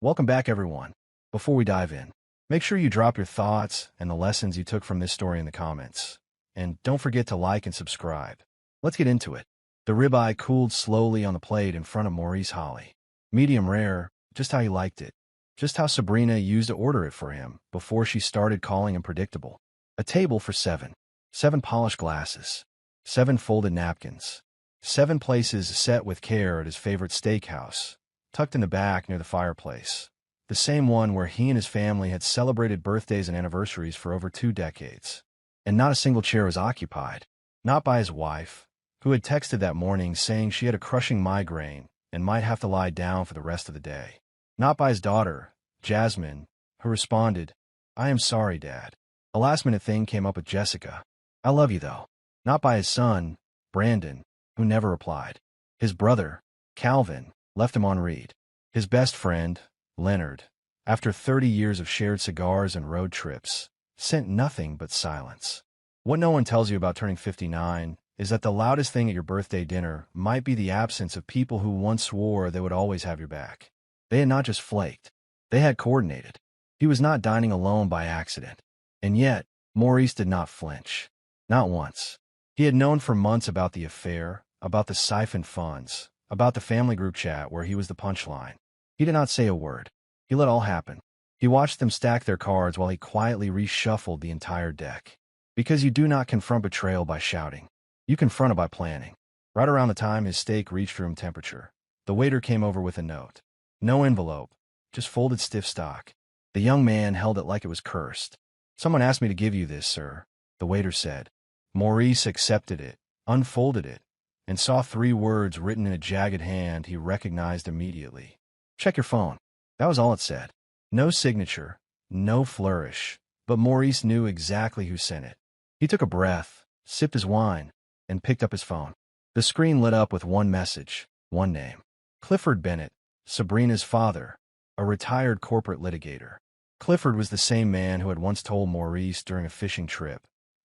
Welcome back, everyone. Before we dive in, make sure you drop your thoughts and the lessons you took from this story in the comments. And don't forget to like and subscribe. Let's get into it. The ribeye cooled slowly on the plate in front of Maurice Holly. Medium rare, just how he liked it. Just how Sabrina used to order it for him before she started calling him predictable. A table for seven. 7 polished glasses. 7 folded napkins. 7 places set with care at his favorite steakhouse, tucked in the back near the fireplace. The same one where he and his family had celebrated birthdays and anniversaries for over 2 decades. And not a single chair was occupied. Not by his wife, who had texted that morning saying she had a crushing migraine and might have to lie down for the rest of the day. Not by his daughter, Jasmine, who responded, "I am sorry, Dad." A last-minute thing came up with Jessica. "I love you, though." Not by his son, Brandon, who never replied. His brother, Calvin, left him on read. His best friend, Leonard, after 30 years of shared cigars and road trips, sent nothing but silence. What no one tells you about turning 59 is that the loudest thing at your birthday dinner might be the absence of people who once swore they would always have your back. They had not just flaked. They had coordinated. He was not dining alone by accident. And yet, Maurice did not flinch. Not once. He had known for months about the affair, about the siphoned funds, about the family group chat where he was the punchline. He did not say a word. He let all happen. He watched them stack their cards while he quietly reshuffled the entire deck. Because you do not confront betrayal by shouting. You confront it by planning. Right around the time his steak reached room temperature, the waiter came over with a note. No envelope, just folded stiff stock. The young man held it like it was cursed. "Someone asked me to give you this, sir," the waiter said. Maurice accepted it, unfolded it, and saw 3 words written in a jagged hand he recognized immediately. "Check your phone." That was all it said. No signature, no flourish, but Maurice knew exactly who sent it. He took a breath, sipped his wine, and picked up his phone. The screen lit up with one message, one name. Clifford Bennett, Sabrina's father, a retired corporate litigator. Clifford was the same man who had once told Maurice during a fishing trip,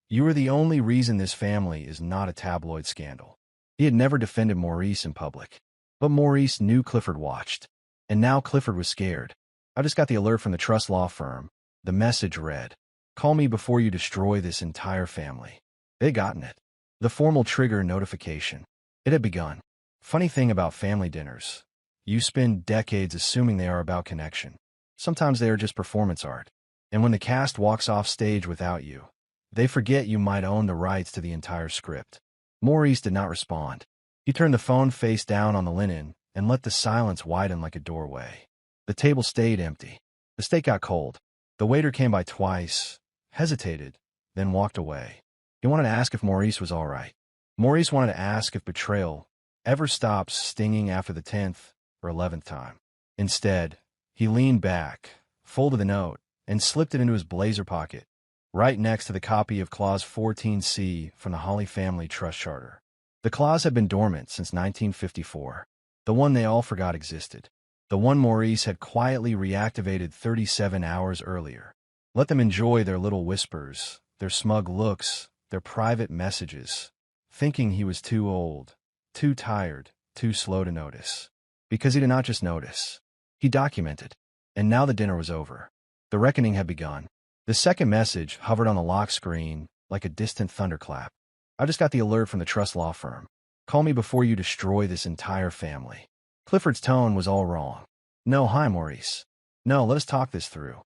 "You are the only reason this family is not a tabloid scandal." He had never defended Maurice in public. But Maurice knew Clifford watched. And now Clifford was scared. "I just got the alert from the trust law firm." The message read, "Call me before you destroy this entire family." They'd gotten it. The formal trigger notification. It had begun. Funny thing about family dinners. You spend decades assuming they are about connection. Sometimes they are just performance art. And when the cast walks off stage without you, they forget you might own the rights to the entire script. Maurice did not respond. He turned the phone face down on the linen and let the silence widen like a doorway. The table stayed empty. The steak got cold. The waiter came by twice, hesitated, then walked away. He wanted to ask if Maurice was all right. Maurice wanted to ask if betrayal ever stops stinging after the 10th or 11th time. Instead, he leaned back, folded the note, and slipped it into his blazer pocket, right next to the copy of Clause 14C from the Holly Family Trust Charter. The clause had been dormant since 1954, the one they all forgot existed, the one Maurice had quietly reactivated 37 hours earlier. Let them enjoy their little whispers, their smug looks, their private messages, thinking he was too old, too tired, too slow to notice. Because he did not just notice. He documented. And now the dinner was over. The reckoning had begun. The second message hovered on the lock screen like a distant thunderclap. "I just got the alert from the trust law firm. Call me before you destroy this entire family." Clifford's tone was all wrong. "No, hi, Maurice. No, let us talk this through."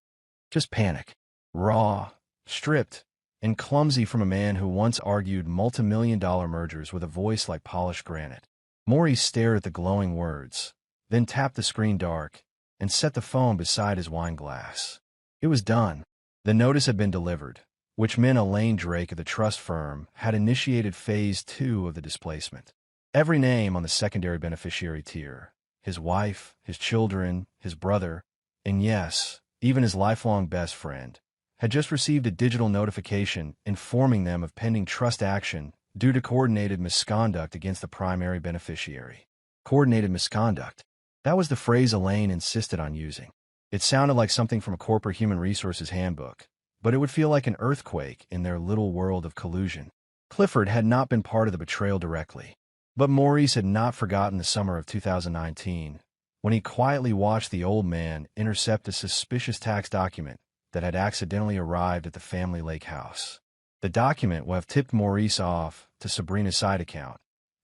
Just panic. Raw, stripped, and clumsy from a man who once argued multi-million-dollar mergers with a voice like polished granite. Maurice stared at the glowing words, then tapped the screen dark and set the phone beside his wine glass. It was done. The notice had been delivered, which meant Elaine Drake of the trust firm had initiated Phase 2 of the displacement. Every name on the secondary beneficiary tier, his wife, his children, his brother, and yes, even his lifelong best friend, had just received a digital notification informing them of pending trust action due to coordinated misconduct against the primary beneficiary. Coordinated misconduct. That was the phrase Elaine insisted on using. It sounded like something from a corporate human resources handbook, but it would feel like an earthquake in their little world of collusion. Clifford had not been part of the betrayal directly, but Maurice had not forgotten the summer of 2019, when he quietly watched the old man intercept a suspicious tax document that had accidentally arrived at the family lake house. The document would have tipped Maurice off to Sabrina's side account,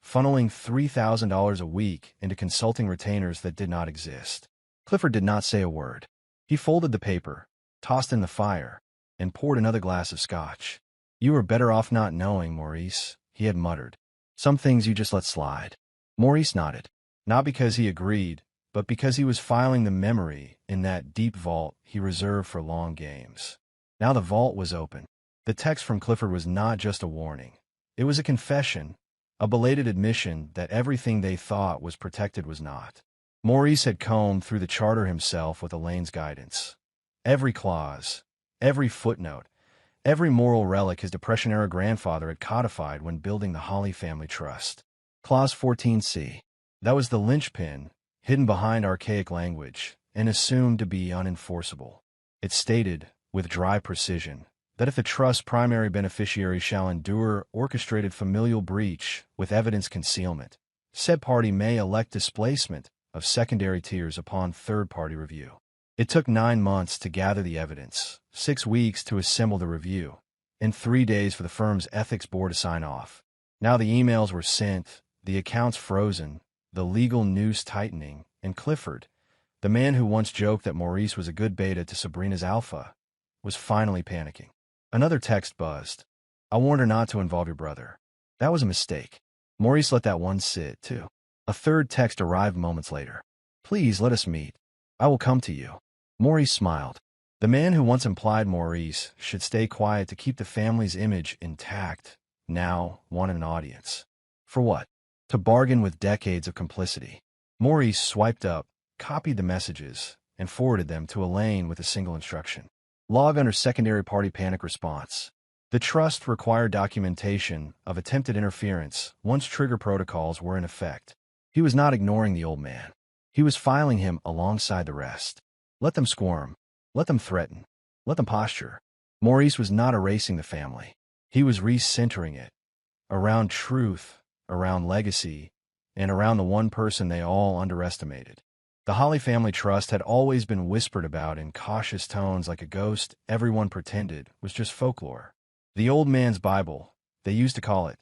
funneling $3,000 a week into consulting retainers that did not exist. Clifford did not say a word. He folded the paper, tossed in the fire, and poured another glass of scotch. "You were better off not knowing, Maurice," he had muttered. "Some things you just let slide." Maurice nodded, not because he agreed, but because he was filing the memory in that deep vault he reserved for long games. Now the vault was open. The text from Clifford was not just a warning. It was a confession, a belated admission that everything they thought was protected was not. Maurice had combed through the charter himself with Elaine's guidance. Every clause, every footnote, every moral relic his Depression-era grandfather had codified when building the Holly family trust. Clause 14C. That was the linchpin, hidden behind archaic language, and assumed to be unenforceable. It stated, with dry precision, that if the trust's primary beneficiary shall endure orchestrated familial breach with evidence concealment, said party may elect displacement of secondary tiers upon third-party review. It took 9 months to gather the evidence, 6 weeks to assemble the review, and 3 days for the firm's ethics board to sign off. Now the emails were sent, the accounts frozen, the legal noose tightening, and Clifford, the man who once joked that Maurice was a good beta to Sabrina's alpha, was finally panicking. Another text buzzed. "I warned her not to involve your brother. That was a mistake." Maurice let that one sit, too. A third text arrived moments later. "Please let us meet. I will come to you." Maurice smiled. The man who once implied Maurice should stay quiet to keep the family's image intact now wanted an audience. For what? To bargain with decades of complicity. Maurice swiped up, copied the messages, and forwarded them to Elaine with a single instruction. Log under secondary party panic response. The trust required documentation of attempted interference once trigger protocols were in effect. He was not ignoring the old man. He was filing him alongside the rest. Let them squirm. Let them threaten. Let them posture. Maurice was not erasing the family. He was recentering it. Around truth, around legacy, and around the one person they all underestimated. The Holly family trust had always been whispered about in cautious tones like a ghost everyone pretended was just folklore. The old man's Bible, they used to call it.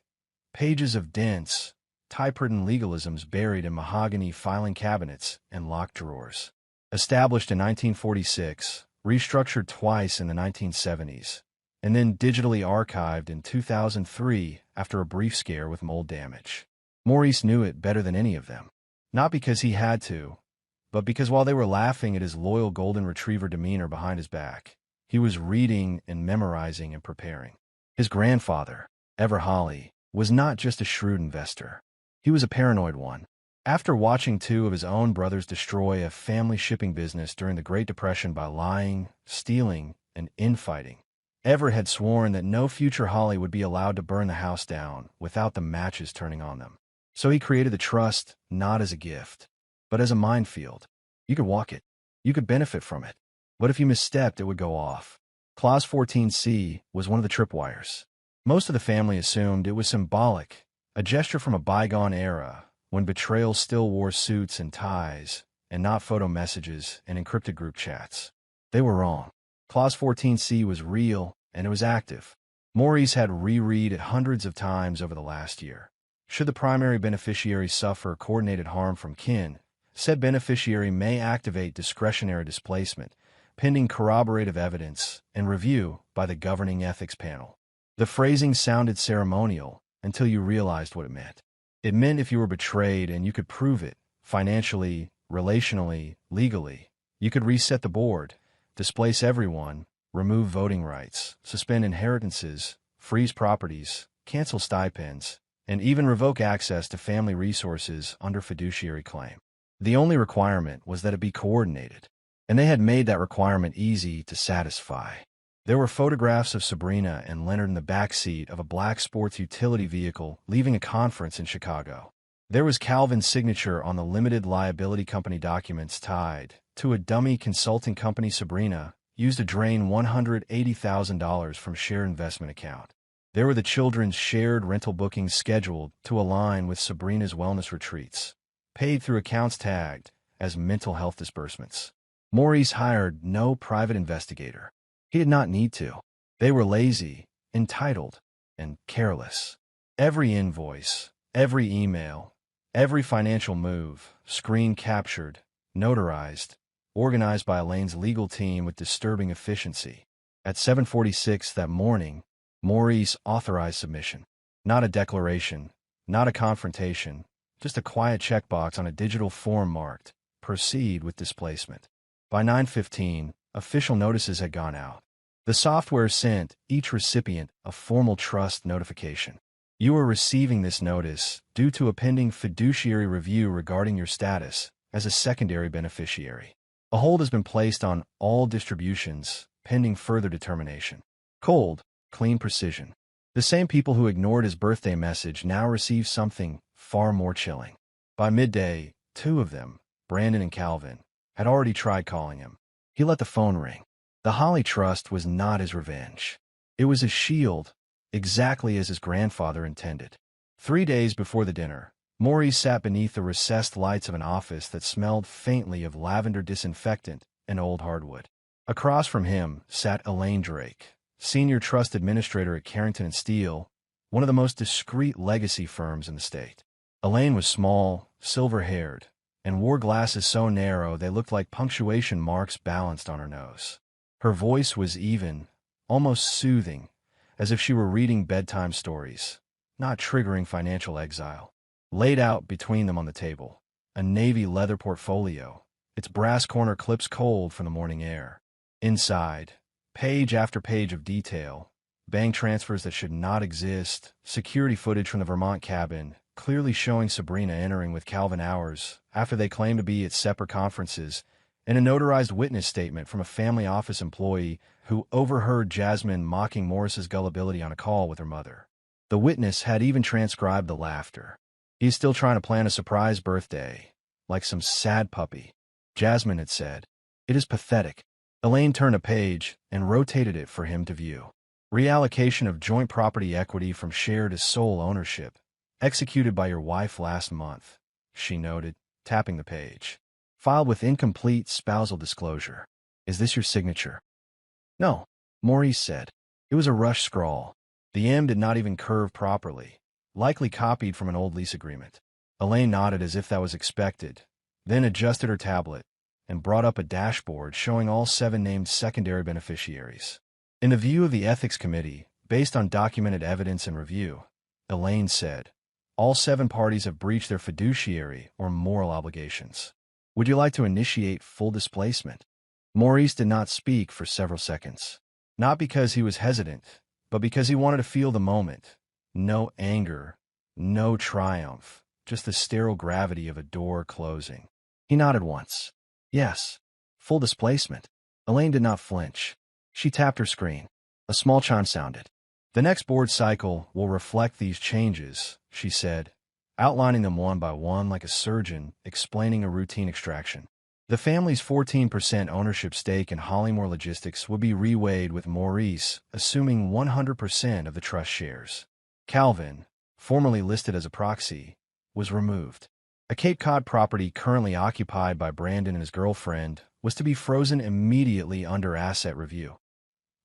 Pages of dense, typewritten legalisms buried in mahogany filing cabinets and locked drawers. Established in 1946, restructured twice in the 1970s, and then digitally archived in 2003 after a brief scare with mold damage. Maurice knew it better than any of them. Not because he had to, but because while they were laughing at his loyal golden retriever demeanor behind his back, he was reading and memorizing and preparing. His grandfather, Ever Holly, was not just a shrewd investor. He was a paranoid one. After watching 2 of his own brothers destroy a family shipping business during the Great Depression by lying, stealing, and infighting, Ever had sworn that no future Holly would be allowed to burn the house down without the matches turning on them. So he created the trust not as a gift, but as a minefield. You could walk it. You could benefit from it. But if you misstepped, it would go off. Clause 14C was one of the tripwires. Most of the family assumed it was symbolic, a gesture from a bygone era, when betrayal still wore suits and ties, and not photo messages and encrypted group chats. They were wrong. Clause 14C was real, and it was active. Maurice had reread it hundreds of times over the last year. Should the primary beneficiary suffer coordinated harm from kin, said beneficiary may activate discretionary displacement, pending corroborative evidence and review by the governing ethics panel. The phrasing sounded ceremonial until you realized what it meant. It meant if you were betrayed and you could prove it, financially, relationally, legally, you could reset the board, displace everyone, remove voting rights, suspend inheritances, freeze properties, cancel stipends, and even revoke access to family resources under fiduciary claim. The only requirement was that it be coordinated, and they had made that requirement easy to satisfy. There were photographs of Sabrina and Leonard in the back seat of a black sports utility vehicle leaving a conference in Chicago. There was Calvin's signature on the limited liability company documents tied to a dummy consulting company Sabrina used to drain $180,000 from shared investment account. There were the children's shared rental bookings scheduled to align with Sabrina's wellness retreats, paid through accounts tagged as mental health disbursements. Maurice hired no private investigator. He did not need to. They were lazy, entitled, and careless. Every invoice, every email, every financial move, screen captured, notarized, organized by Elaine's legal team with disturbing efficiency. At 7:46 that morning, Maurice authorized submission. Not a declaration, not a confrontation, just a quiet checkbox on a digital form marked, "Proceed with displacement." By 9:15, official notices had gone out. The software sent each recipient a formal trust notification. You are receiving this notice due to a pending fiduciary review regarding your status as a secondary beneficiary. A hold has been placed on all distributions, pending further determination. Cold, clean precision. The same people who ignored his birthday message now receive something far more chilling. By midday, two of them, Brandon and Calvin, had already tried calling him. He let the phone ring. The Holly Trust was not his revenge. It was his shield, exactly as his grandfather intended. 3 days before the dinner, Maurice sat beneath the recessed lights of an office that smelled faintly of lavender disinfectant and old hardwood. Across from him sat Elaine Drake, senior trust administrator at Carrington & Steele, one of the most discreet legacy firms in the state. Elaine was small, silver-haired, and wore glasses so narrow they looked like punctuation marks balanced on her nose. Her voice was even, almost soothing, as if she were reading bedtime stories, not triggering financial exile. Laid out between them on the table, a navy leather portfolio, its brass corner clips cold from the morning air. Inside, page after page of detail, bank transfers that should not exist, security footage from the Vermont cabin, clearly showing Sabrina entering with Calvin hours after they claimed to be at separate conferences, and a notarized witness statement from a family office employee who overheard Jasmine mocking Morris's gullibility on a call with her mother. The witness had even transcribed the laughter. He's still trying to plan a surprise birthday, like some sad puppy, Jasmine had said. It is pathetic. Elaine turned a page and rotated it for him to view. Reallocation of joint property equity from shared to sole ownership, executed by your wife last month, she noted, tapping the page. Filed with incomplete spousal disclosure. Is this your signature? No, Maurice said. It was a rush scrawl. The M did not even curve properly, likely copied from an old lease agreement. Elaine nodded as if that was expected, then adjusted her tablet and brought up a dashboard showing all 7 named secondary beneficiaries. In the view of the Ethics Committee, based on documented evidence and review, Elaine said, all 7 parties have breached their fiduciary or moral obligations. Would you like to initiate full displacement? Maurice did not speak for several seconds. Not because he was hesitant, but because he wanted to feel the moment. No anger, no triumph, just the sterile gravity of a door closing. He nodded once. Yes, full displacement. Elaine did not flinch. She tapped her screen. A small chime sounded. The next board cycle will reflect these changes, she said, outlining them one by one like a surgeon explaining a routine extraction. The family's 14% ownership stake in Hollymore Logistics would be reweighed with Maurice assuming 100% of the trust shares. Calvin, formerly listed as a proxy, was removed. A Cape Cod property currently occupied by Brandon and his girlfriend was to be frozen immediately under asset review.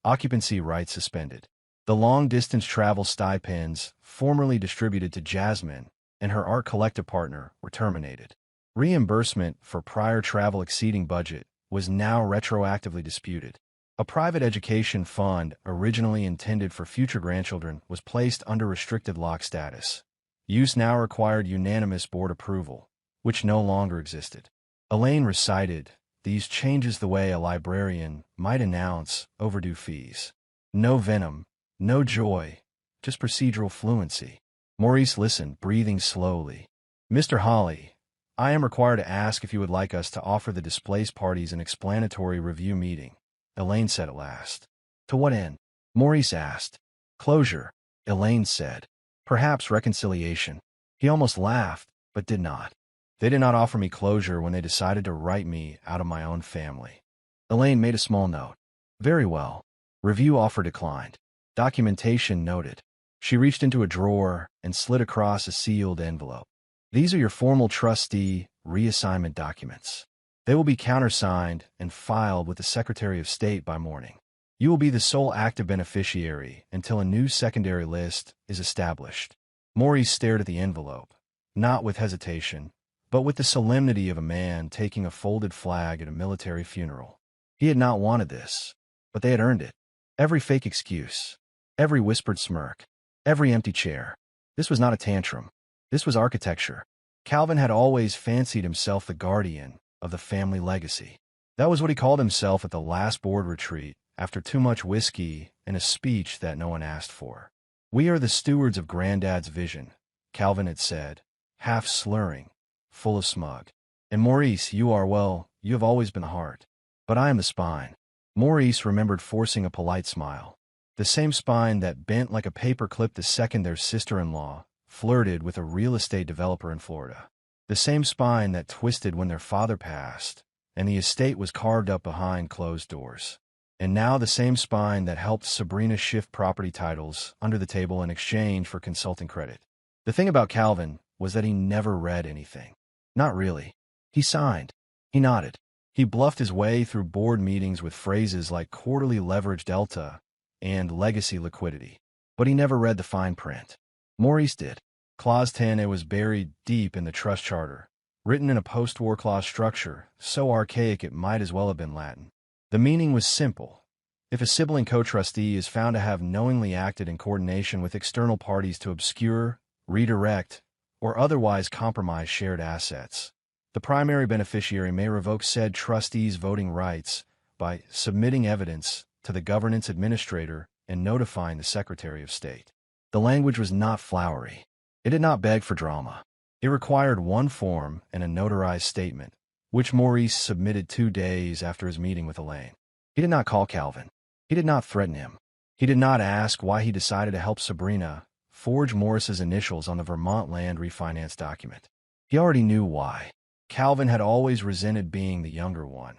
Occupancy rights suspended. The long-distance travel stipends formerly distributed to Jasmine and her art collective partner were terminated. Reimbursement for prior travel exceeding budget was now retroactively disputed. A private education fund originally intended for future grandchildren was placed under restricted lock status. Use now required unanimous board approval, which no longer existed. Elaine recited these changes the way a librarian might announce overdue fees. No venom, no joy, just procedural fluency. Maurice listened, breathing slowly. Mr. Holly, I am required to ask if you would like us to offer the displaced parties an explanatory review meeting, Elaine said at last. To what end? Maurice asked. Closure, Elaine said. Perhaps reconciliation. He almost laughed, but did not. They did not offer me closure when they decided to write me out of my own family. Elaine made a small note. Very well. Review offer declined. Documentation noted. She reached into a drawer and slid across a sealed envelope. These are your formal trustee reassignment documents. They will be countersigned and filed with the Secretary of State by morning. You will be the sole active beneficiary until a new secondary list is established. Maurice stared at the envelope, not with hesitation, but with the solemnity of a man taking a folded flag at a military funeral. He had not wanted this, but they had earned it. Every fake excuse, every whispered smirk, every empty chair. This was not a tantrum. This was architecture. Calvin had always fancied himself the guardian of the family legacy. That was what he called himself at the last board retreat, after too much whiskey and a speech that no one asked for. "We are the stewards of Granddad's vision," Calvin had said, half slurring, full of smug. "And Maurice, you have always been the heart. But I am the spine." Maurice remembered forcing a polite smile. The same spine that bent like a paper clip the second their sister-in-law flirted with a real estate developer in Florida. The same spine that twisted when their father passed, and the estate was carved up behind closed doors. And now the same spine that helped Sabrina shift property titles under the table in exchange for consulting credit. The thing about Calvin was that he never read anything. Not really. He signed. He nodded. He bluffed his way through board meetings with phrases like quarterly leverage delta and legacy liquidity. But he never read the fine print. Maurice did. Clause 10A was buried deep in the trust charter, written in a post-war clause structure, so archaic it might as well have been Latin. The meaning was simple. If a sibling co-trustee is found to have knowingly acted in coordination with external parties to obscure, redirect, or otherwise compromise shared assets, the primary beneficiary may revoke said trustee's voting rights by submitting evidence to the governance administrator and notifying the Secretary of State. The language was not flowery. It did not beg for drama. It required one form and a notarized statement, which Maurice submitted 2 days after his meeting with Elaine. He did not call Calvin. He did not threaten him. He did not ask why he decided to help Sabrina forge Morris's initials on the Vermont land refinance document. He already knew why. Calvin had always resented being the younger one,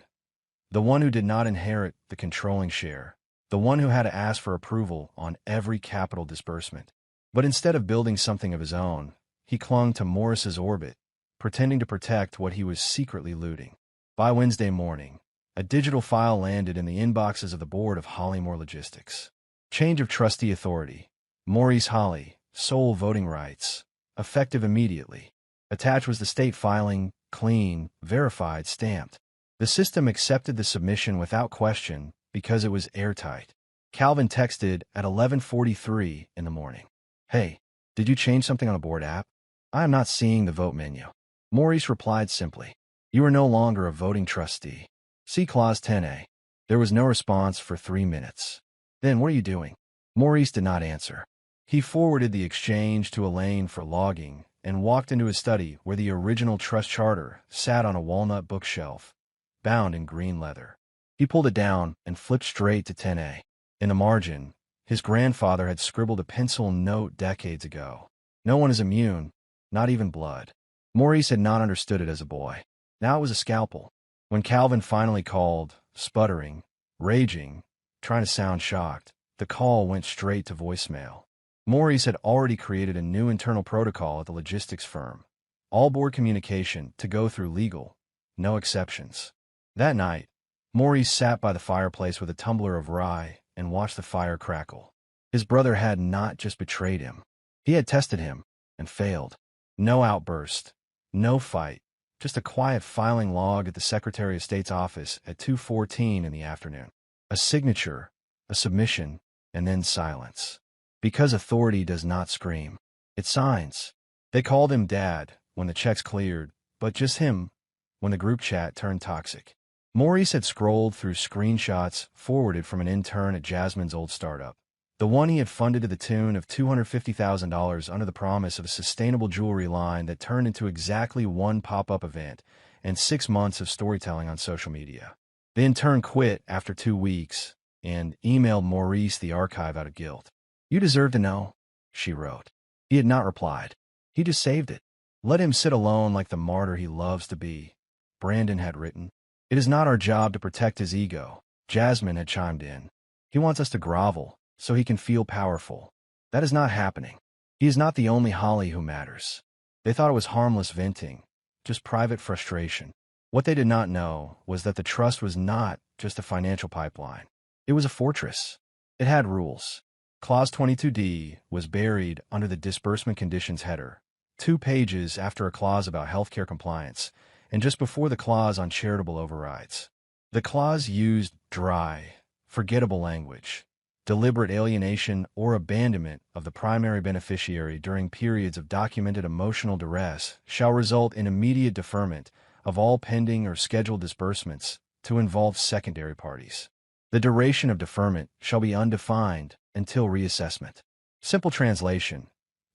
the one who did not inherit the controlling share, the one who had to ask for approval on every capital disbursement. But instead of building something of his own, he clung to Morris's orbit, pretending to protect what he was secretly looting. By Wednesday morning, a digital file landed in the inboxes of the board of Hollymore Logistics. Change of trustee authority. Maurice Holly, sole voting rights. Effective immediately. Attached was the state filing, clean, verified, stamped. The system accepted the submission without question because it was airtight. Calvin texted at 11:43 in the morning. "Hey, did you change something on the board app? I am not seeing the vote menu." Maurice replied simply, "You are no longer a voting trustee. See Clause 10A. There was no response for 3 minutes. "Then what are you doing?" Maurice did not answer. He forwarded the exchange to Elaine for logging and walked into his study where the original trust charter sat on a walnut bookshelf, bound in green leather. He pulled it down and flipped straight to 10A. In the margin, his grandfather had scribbled a pencil note decades ago. "No one is immune, not even blood." Maurice had not understood it as a boy. Now it was a scalpel. When Calvin finally called, sputtering, raging, trying to sound shocked, the call went straight to voicemail. Maurice had already created a new internal protocol at the logistics firm. All board communication to go through legal, no exceptions. That night, Maurice sat by the fireplace with a tumbler of rye and watched the fire crackle. His brother had not just betrayed him. He had tested him and failed. No outburst, no fight, just a quiet filing log at the Secretary of State's office at 2:14 in the afternoon. A signature, a submission, and then silence. Because authority does not scream. It signs. They called him Dad when the checks cleared, but just him when the group chat turned toxic. Maurice had scrolled through screenshots forwarded from an intern at Jasmine's old startup. The one he had funded to the tune of $250,000 under the promise of a sustainable jewelry line that turned into exactly one pop-up event and 6 months of storytelling on social media. The intern quit after 2 weeks and emailed Maurice the archive out of guilt. "You deserve to know," she wrote. He had not replied. He just saved it. "Let him sit alone like the martyr he loves to be," Brandon had written. "It is not our job to protect his ego," Jasmine had chimed in. "He wants us to grovel so he can feel powerful. That is not happening. He is not the only Holly who matters." They thought it was harmless venting, just private frustration. What they did not know was that the trust was not just a financial pipeline. It was a fortress. It had rules. Clause 22D was buried under the disbursement conditions header, 2 pages after a clause about healthcare compliance, and just before the clause on charitable overrides. The clause used dry, forgettable language. Deliberate alienation or abandonment of the primary beneficiary during periods of documented emotional duress shall result in immediate deferment of all pending or scheduled disbursements to involve secondary parties. The duration of deferment shall be undefined until reassessment. Simple translation: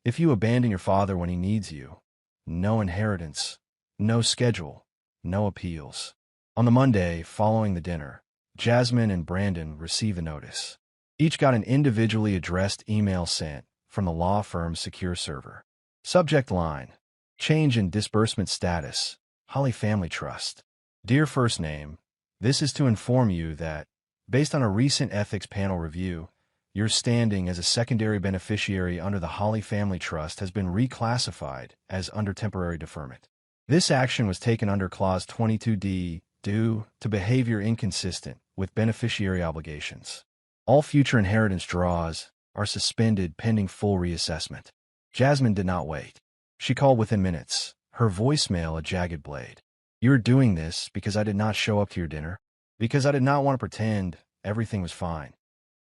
if you abandon your father when he needs you, no inheritance, no schedule, no appeals. On the Monday following the dinner, Jasmine and Brandon received a notice. Each got an individually addressed email sent from the law firm's secure server. Subject line: change in disbursement status, Holly Family Trust. Dear First Name, this is to inform you that, based on a recent ethics panel review, your standing as a secondary beneficiary under the Holly Family Trust has been reclassified as under temporary deferment. This action was taken under Clause 22D due to behavior inconsistent with beneficiary obligations. All future inheritance draws are suspended pending full reassessment. Jasmine did not wait. She called within minutes, her voicemail a jagged blade. You're doing this because I did not show up to your dinner? Because I did not want to pretend everything was fine.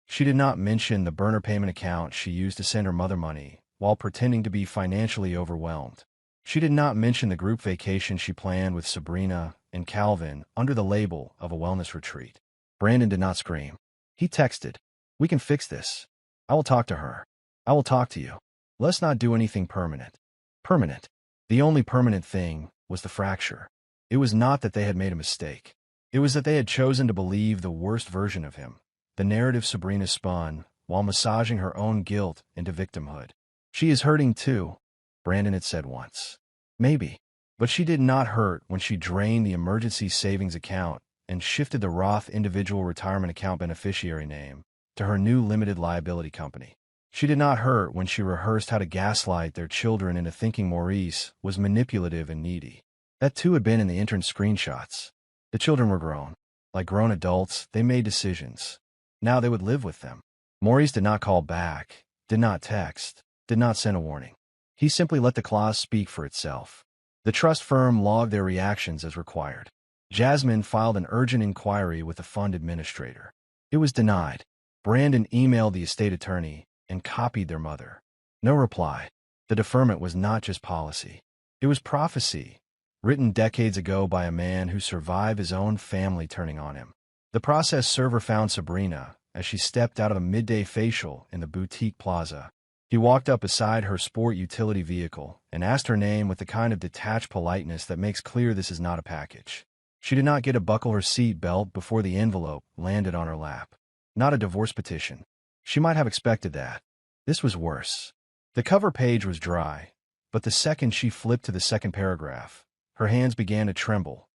She did not mention the burner payment account she used to send her mother money while pretending to be financially overwhelmed. She did not mention the group vacation she planned with Sabrina and Calvin under the label of a wellness retreat. Brandon did not scream. He texted, "We can fix this. I will talk to her. I will talk to you. Let's not do anything permanent." Permanent. The only permanent thing was the fracture. It was not that they had made a mistake. It was that they had chosen to believe the worst version of him, the narrative Sabrina spun while massaging her own guilt into victimhood. She is hurting too, Brandon had said once. Maybe. But she did not hurt when she drained the emergency savings account and shifted the Roth individual retirement account beneficiary name to her new limited liability company. She did not hurt when she rehearsed how to gaslight their children into thinking Maurice was manipulative and needy. That too had been in the intern screenshots. The children were grown. Like grown adults, they made decisions. Now they would live with them. Maurice did not call back, did not text, did not send a warning. He simply let the clause speak for itself. The trust firm logged their reactions as required. Jasmine filed an urgent inquiry with the fund administrator. It was denied. Brandon emailed the estate attorney and copied their mother. No reply. The deferment was not just policy. It was prophecy, written decades ago by a man who survived his own family turning on him. The process server found Sabrina as she stepped out of a midday facial in the boutique plaza. He walked up beside her sport utility vehicle and asked her name with the kind of detached politeness that makes clear this is not a package. She did not get to buckle her seat belt before the envelope landed on her lap. Not a divorce petition. She might have expected that. This was worse. The cover page was dry, but the second she flipped to the second paragraph, her hands began to tremble.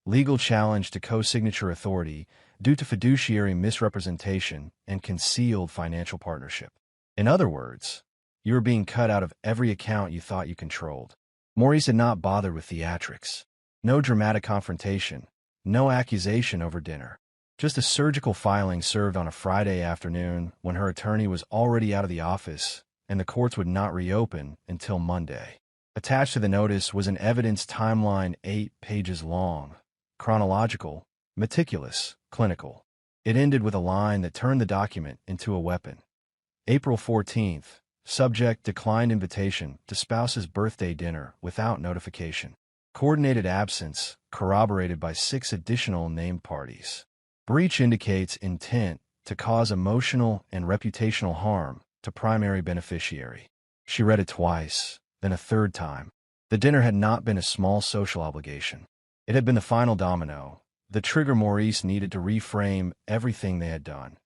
Legal challenge to co-signature authority due to fiduciary misrepresentation and concealed financial partnership. In other words, you were being cut out of every account you thought you controlled. Maurice had not bothered with theatrics. No dramatic confrontation, no accusation over dinner. Just a surgical filing served on a Friday afternoon when her attorney was already out of the office and the courts would not reopen until Monday. Attached to the notice was an evidence timeline 8 pages long, chronological, meticulous, clinical. It ended with a line that turned the document into a weapon. April 14th, subject declined invitation to spouse's birthday dinner without notification. Coordinated absence corroborated by 6 additional named parties. Breach indicates intent to cause emotional and reputational harm to primary beneficiary. She read it twice, then a third time. The dinner had not been a small social obligation. It had been the final domino, the trigger Maurice needed to reframe everything they had done,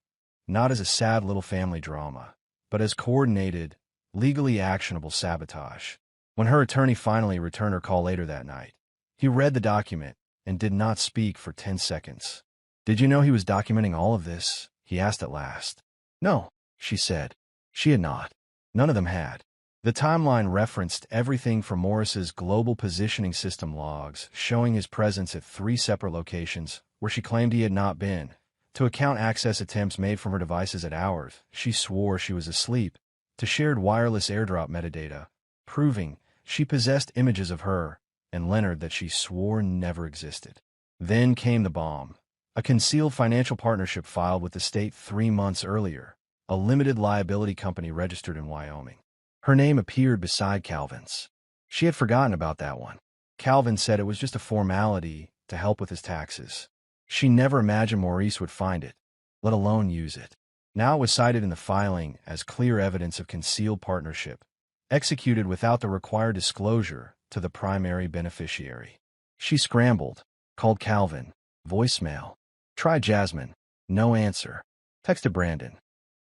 not as a sad little family drama, but as coordinated, legally actionable sabotage. When her attorney finally returned her call later that night, he read the document and did not speak for 10 seconds. "Did you know he was documenting all of this?" he asked at last. "No," she said. She had not. None of them had. The timeline referenced everything from Morris's global positioning system logs, showing his presence at 3 separate locations where she claimed he had not been, to account access attempts made from her devices at hours she swore she was asleep, to shared wireless airdrop metadata, proving she possessed images of her and Leonard that she swore never existed. Then came the bomb. A concealed financial partnership filed with the state 3 months earlier, a limited liability company registered in Wyoming. Her name appeared beside Calvin's. She had forgotten about that one. Calvin said it was just a formality to help with his taxes. She never imagined Maurice would find it, let alone use it. Now it was cited in the filing as clear evidence of concealed partnership, executed without the required disclosure to the primary beneficiary. She scrambled, called Calvin, voicemail. Tried Jasmine, no answer. Texted Brandon.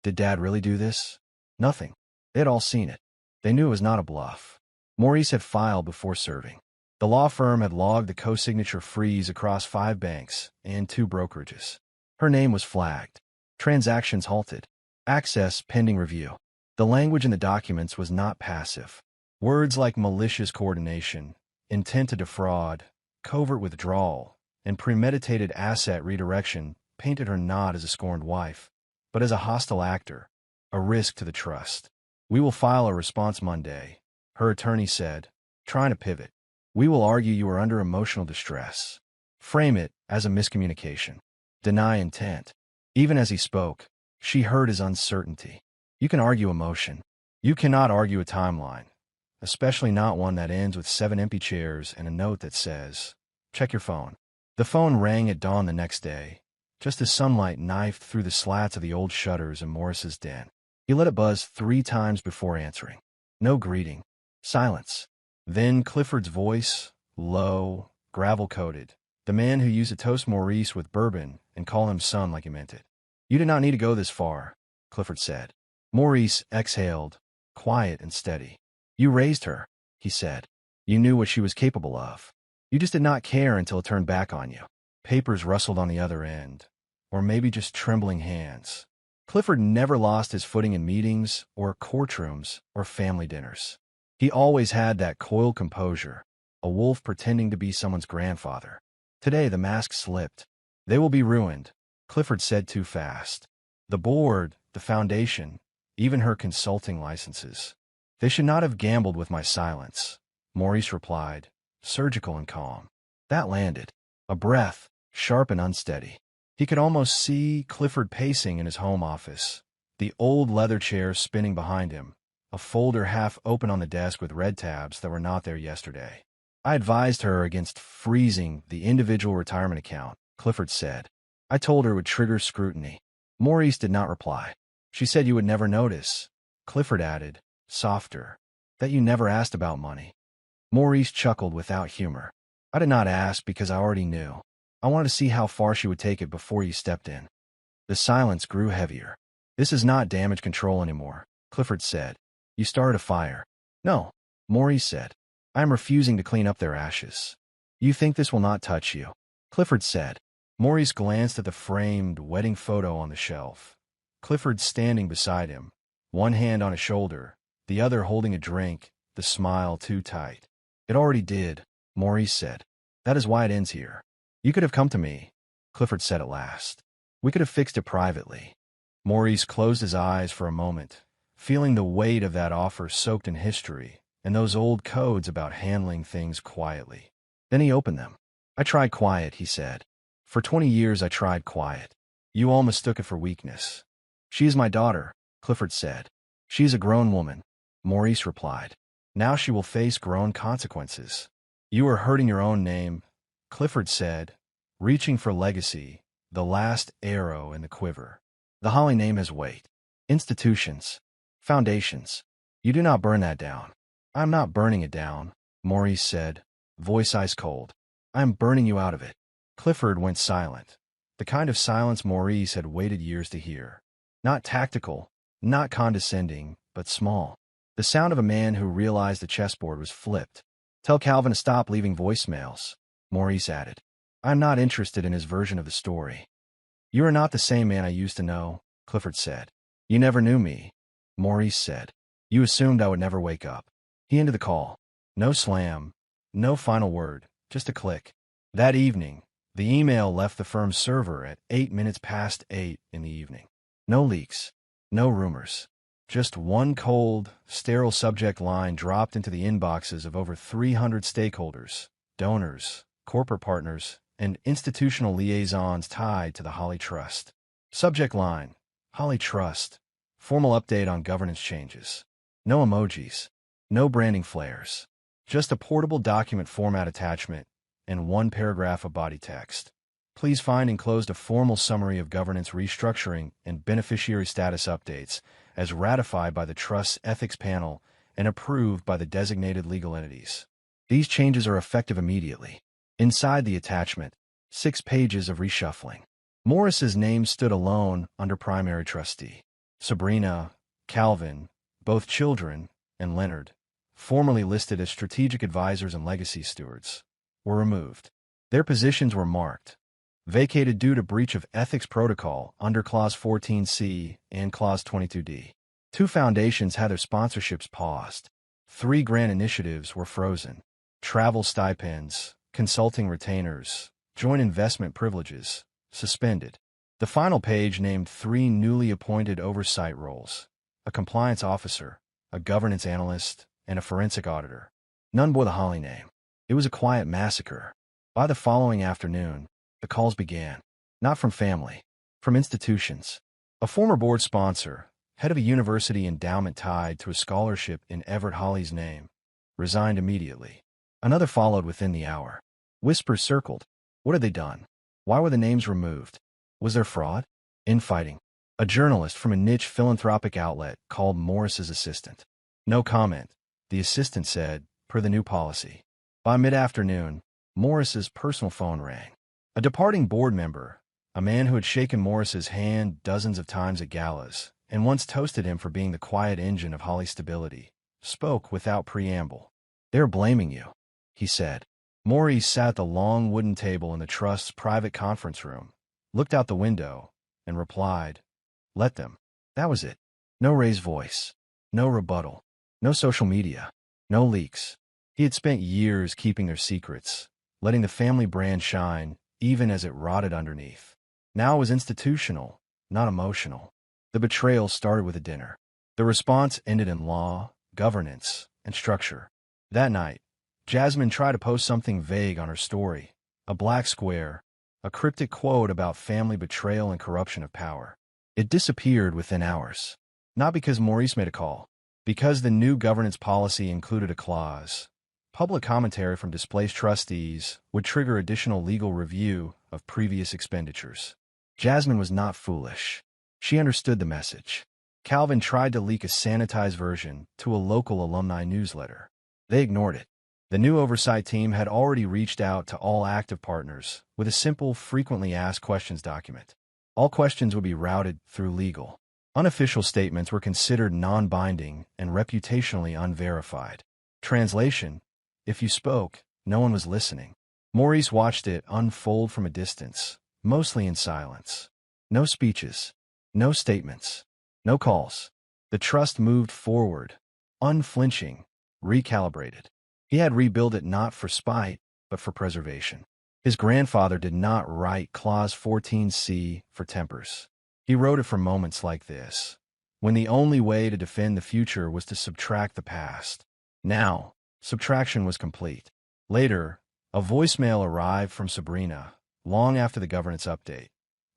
Did Dad really do this? Nothing. They had all seen it. They knew it was not a bluff. Maurice had filed before serving. The law firm had logged the co-signature freeze across 5 banks and 2 brokerages. Her name was flagged. Transactions halted. Access pending review. The language in the documents was not passive. Words like malicious coordination, intent to defraud, covert withdrawal, and premeditated asset redirection painted her not as a scorned wife, but as a hostile actor, a risk to the trust. We will file a response Monday, her attorney said, trying to pivot. We will argue you are under emotional distress. Frame it as a miscommunication. Deny intent. Even as he spoke, she heard his uncertainty. You can argue emotion. You cannot argue a timeline, especially not one that ends with 7 empty chairs and a note that says, check your phone. The phone rang at dawn the next day, just as sunlight knifed through the slats of the old shutters in Morris's den. He let it buzz 3 times before answering. No greeting. Silence. Then Clifford's voice, low, gravel-coated, the man who used to toast Maurice with bourbon and call him son like he meant it. You did not need to go this far, Clifford said. Maurice exhaled, quiet and steady. You raised her, he said. You knew what she was capable of. You just did not care until it turned back on you. Papers rustled on the other end, or maybe just trembling hands. Clifford never lost his footing in meetings or courtrooms or family dinners. He always had that coiled composure, a wolf pretending to be someone's grandfather. Today the mask slipped. They will be ruined, Clifford said too fast. The board, the foundation, even her consulting licenses. They should not have gambled with my silence, Maurice replied, surgical and calm. That landed. A breath, sharp and unsteady. He could almost see Clifford pacing in his home office, the old leather chair spinning behind him, a folder half open on the desk with red tabs that were not there yesterday. I advised her against freezing the individual retirement account, Clifford said. I told her it would trigger scrutiny. Maurice did not reply. She said you would never notice, Clifford added, softer, that you never asked about money. Maurice chuckled without humor. I did not ask because I already knew. I wanted to see how far she would take it before you stepped in. The silence grew heavier. This is not damage control anymore, Clifford said. You started a fire. No, Maurice said. I am refusing to clean up their ashes. You think this will not touch you? Clifford said. Maurice glanced at the framed wedding photo on the shelf. Clifford standing beside him, one hand on his shoulder, the other holding a drink, the smile too tight. It already did, Maurice said. That is why it ends here. You could have come to me, Clifford said at last. We could have fixed it privately. Maurice closed his eyes for a moment, feeling the weight of that offer soaked in history and those old codes about handling things quietly. Then he opened them. I tried quiet, he said. For 20 years I tried quiet. You all mistook it for weakness. She is my daughter, Clifford said. She is a grown woman, Maurice replied. Now she will face grown consequences. You are hurting your own name, Clifford said, reaching for legacy, the last arrow in the quiver. The Holly name has weight. Institutions. Foundations. You do not burn that down. I am not burning it down, Maurice said, voice ice cold. I am burning you out of it. Clifford went silent, the kind of silence Maurice had waited years to hear. Not tactical, not condescending, but small. The sound of a man who realized the chessboard was flipped. Tell Calvin to stop leaving voicemails, Maurice added. I am not interested in his version of the story. You are not the same man I used to know, Clifford said. You never knew me, Maurice said. You assumed I would never wake up. He ended the call. No slam, no final word, just a click. That evening, the email left the firm's server at 8 minutes past 8 in the evening. No leaks, no rumors. Just one cold, sterile subject line dropped into the inboxes of over 300 stakeholders, donors, corporate partners, and institutional liaisons tied to the Holly Trust. Subject line: Holly Trust. Formal update on governance changes. No emojis. No branding flares. Just a portable document format attachment and one paragraph of body text. Please find enclosed a formal summary of governance restructuring and beneficiary status updates as ratified by the Trust's ethics panel and approved by the designated legal entities. These changes are effective immediately. Inside the attachment, 6 pages of reshuffling. Morris's name stood alone under primary trustee. Sabrina, Calvin, both children, and Leonard, formerly listed as strategic advisors and legacy stewards, were removed. Their positions were marked vacated due to breach of ethics protocol under Clause 14C and Clause 22D. 2 foundations had their sponsorships paused. 3 grant initiatives were frozen. Travel stipends, consulting retainers, joint investment privileges, suspended. The final page named 3 newly appointed oversight roles: a compliance officer, a governance analyst, and a forensic auditor. None bore the Holly name. It was a quiet massacre. By the following afternoon, the calls began. Not from family, from institutions. A former board sponsor, head of a university endowment tied to a scholarship in Everett Holly's name, resigned immediately. Another followed within the hour. Whispers circled. What had they done? Why were the names removed? Was there fraud? Infighting? A journalist from a niche philanthropic outlet called Morris's assistant. No comment, the assistant said, per the new policy. By mid-afternoon, Morris's personal phone rang. A departing board member, a man who had shaken Morris's hand dozens of times at galas and once toasted him for being the quiet engine of Holly's stability, spoke without preamble. "They're blaming you," he said. Morris sat at the long wooden table in the Trust's private conference room, looked out the window, and replied, "Let them." That was it. No raised voice. No rebuttal. No social media. No leaks. He had spent years keeping their secrets, letting the family brand shine, even as it rotted underneath. Now it was institutional, not emotional. The betrayal started with a dinner. The response ended in law, governance, and structure. That night, Jasmine tried to post something vague on her story, a black square, a cryptic quote about family betrayal and corruption of power. It disappeared within hours. Not because Maurice made a call, because the new governance policy included a clause. Public commentary from displaced trustees would trigger additional legal review of previous expenditures. Jasmine was not foolish. She understood the message. Calvin tried to leak a sanitized version to a local alumni newsletter. They ignored it. The new oversight team had already reached out to all active partners with a simple frequently asked questions document. All questions would be routed through legal. Unofficial statements were considered non-binding and reputationally unverified. Translation: if you spoke, no one was listening. Maurice watched it unfold from a distance, mostly in silence. No speeches, no statements, no calls. The Trust moved forward, unflinching, recalibrated. He had rebuilt it not for spite, but for preservation. His grandfather did not write Clause 14C for tempers. He wrote it for moments like this, when the only way to defend the future was to subtract the past. Now, subtraction was complete. Later, a voicemail arrived from Sabrina, long after the governance update,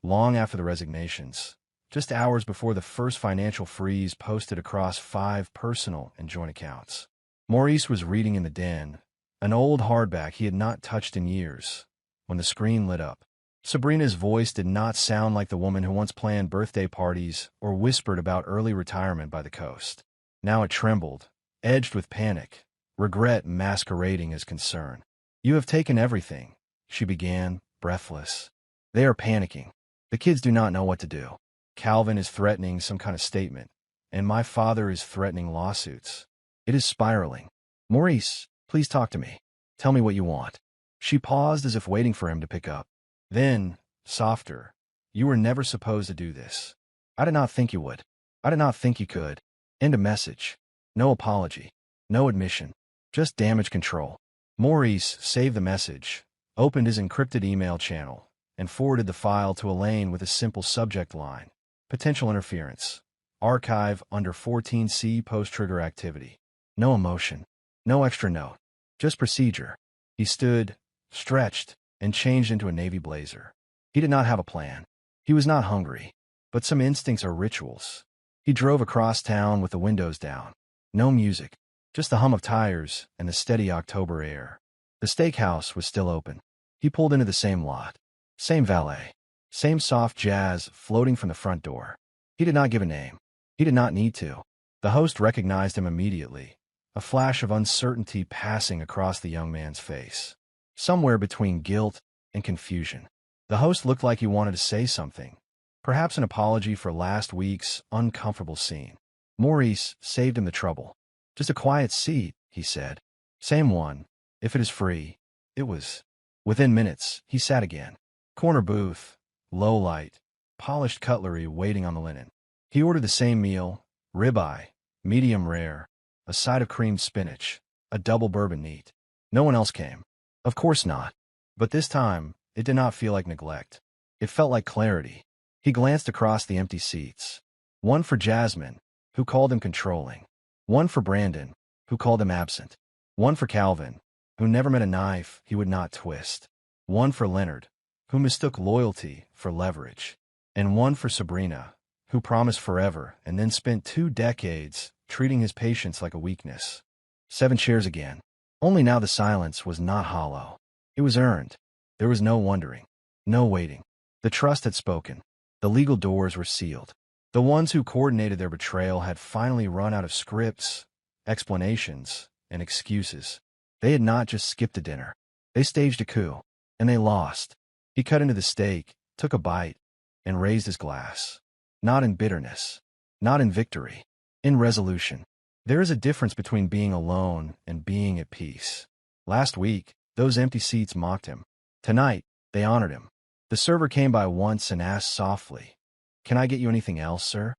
long after the resignations, just hours before the first financial freeze posted across 5 personal and joint accounts. Maurice was reading in the den, an old hardback he had not touched in years, when the screen lit up. Sabrina's voice did not sound like the woman who once planned birthday parties or whispered about early retirement by the coast. Now it trembled, edged with panic, regret masquerading as concern. "You have taken everything," she began, breathless. "They are panicking. The kids do not know what to do. Calvin is threatening some kind of statement, and my father is threatening lawsuits. It is spiraling. Maurice, please talk to me. Tell me what you want." She paused as if waiting for him to pick up. Then, softer, "You were never supposed to do this. I did not think you would. I did not think you could." End of message. No apology. No admission. Just damage control. Maurice saved the message, opened his encrypted email channel, and forwarded the file to Elaine with a simple subject line: potential interference. Archive under 14C post-trigger activity. No emotion. No extra note. Just procedure. He stood, stretched, and changed into a navy blazer. He did not have a plan. He was not hungry. But some instincts are rituals. He drove across town with the windows down. No music. Just the hum of tires and the steady October air. The steakhouse was still open. He pulled into the same lot. Same valet. Same soft jazz floating from the front door. He did not give a name. He did not need to. The host recognized him immediately, a flash of uncertainty passing across the young man's face. Somewhere between guilt and confusion. The host looked like he wanted to say something, perhaps an apology for last week's uncomfortable scene. Maurice saved him the trouble. Just a quiet seat, he said. Same one, if it is free. It was. Within minutes, he sat again. Corner booth, low light, polished cutlery waiting on the linen. He ordered the same meal: ribeye, medium rare, a side of creamed spinach, a double bourbon neat. No one else came. Of course not. But this time, it did not feel like neglect. It felt like clarity. He glanced across the empty seats. One for Jasmine, who called him controlling. One for Brandon, who called him absent. One for Calvin, who never met a knife he would not twist. One for Leonard, who mistook loyalty for leverage. And one for Sabrina, who promised forever and then spent 2 decades treating his patience like a weakness. 7 chairs again. Only now the silence was not hollow. It was earned. There was no wondering. No waiting. The trust had spoken. The legal doors were sealed. The ones who coordinated their betrayal had finally run out of scripts, explanations, and excuses. They had not just skipped a dinner. They staged a coup. And they lost. He cut into the steak, took a bite, and raised his glass. Not in bitterness. Not in victory. In resolution. There is a difference between being alone and being at peace. Last week, those empty seats mocked him. Tonight, they honored him. The server came by once and asked softly, "Can I get you anything else, sir?"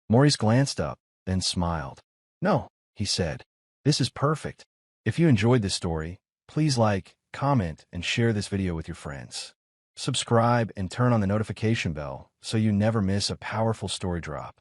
Maurice glanced up, then smiled. "No," he said. "This is perfect." If you enjoyed this story, please like, comment, and share this video with your friends. Subscribe and turn on the notification bell so you never miss a powerful story drop.